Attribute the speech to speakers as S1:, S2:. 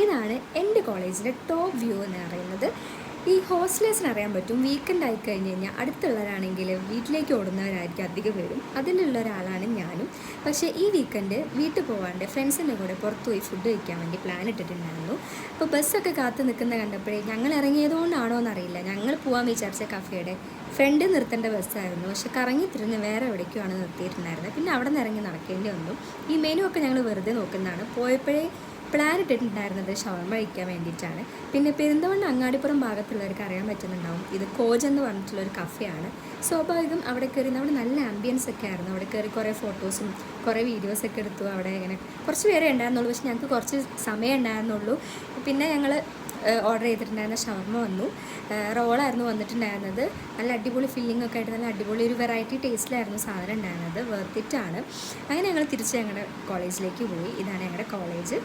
S1: ഇതാണ് എൻ്റെ കോളേജിലെ ടോപ്പ് വ്യൂ എന്ന് പറയുന്നത്. ഈ ഹോസ്റ്റലേഴ്സിന് അറിയാൻ പറ്റും, വീക്കെൻഡ് ആയി കഴിഞ്ഞ് കഴിഞ്ഞാൽ അടുത്തുള്ളവരാണെങ്കിൽ വീട്ടിലേക്ക് ഓടുന്നവരായിരിക്കും അധികം പേരും. അതിലുള്ള ഒരാളാണ് ഞാനും. പക്ഷേ ഈ വീക്കെൻഡ് വീട്ടിൽ പോകാണ്ട് ഫ്രണ്ട്സിൻ്റെ കൂടെ പുറത്ത് പോയി ഫുഡ് കഴിക്കാൻ വേണ്ടി പ്ലാൻ ഇട്ടിട്ടുണ്ടായിരുന്നു. അപ്പോൾ ബസ്സൊക്കെ കാത്ത് നിൽക്കുന്ന കണ്ടപ്പോഴേ ഞങ്ങൾ ഇറങ്ങിയതുകൊണ്ടാണോ എന്നറിയില്ല, ഞങ്ങൾ പോകാൻ വിചാരിച്ച കഫേയുടെ ഫ്രണ്ട് നിർത്തേണ്ട ബസ്സായിരുന്നു. പക്ഷെ കറങ്ങി തിരിഞ്ഞ് വേറെ എവിടേക്കുമാണ് നിർത്തിയിട്ടുണ്ടായിരുന്നത്. പിന്നെ അവിടെ നിന്ന് ഇറങ്ങി നടക്കേണ്ടി വന്നു. ഈ മെനു ഒക്കെ ഞങ്ങൾ വെറുതെ നോക്കുന്നതാണ്. പോയപ്പോഴേ പ്ലാൻ ഇട്ടിട്ടുണ്ടായിരുന്നത് ഷവർമ കഴിക്കാൻ വേണ്ടിയിട്ടാണ്. പിന്നെ പെരിന്തൽമണ്ണ അങ്ങാടിപ്പുറം ഭാഗത്തുള്ളവർക്ക് അറിയാൻ പറ്റുന്നുണ്ടാവും, ഇത് കോജ് എന്ന് പറഞ്ഞിട്ടുള്ളൊരു കഫേയാണ്. സ്വാഭാവികം അവിടെ കയറി അവിടെ നല്ല ആംബിയൻസ് ഒക്കെ ആയിരുന്നു. അവിടെ കയറി കുറേ ഫോട്ടോസും കുറേ വീഡിയോസൊക്കെ എടുത്തു. അവിടെ ഇങ്ങനെ കുറച്ച് പേരെ ഉണ്ടായിരുന്നുള്ളൂ, പക്ഷെ ഞങ്ങൾക്ക് കുറച്ച് സമയം ഉണ്ടായിരുന്നുള്ളൂ. പിന്നെ ഞങ്ങൾ ഓർഡർ ചെയ്തിട്ടുണ്ടായിരുന്ന ഷവർമ വന്നു. റോളായിരുന്നു വന്നിട്ടുണ്ടായിരുന്നത്. നല്ല അടിപൊളി ഫില്ലിംഗ് ഒക്കെ ആയിട്ട് നല്ല അടിപൊളി ഒരു വെറൈറ്റി ടേസ്റ്റിലായിരുന്നു സാധനം ഉണ്ടായിരുന്നത്. വർത്തിറ്റാണ്. അങ്ങനെ ഞങ്ങൾ തിരിച്ച് ഞങ്ങളുടെ കോളേജിലേക്ക് പോയി. ഇതാണ് ഞങ്ങളുടെ കോളേജ്.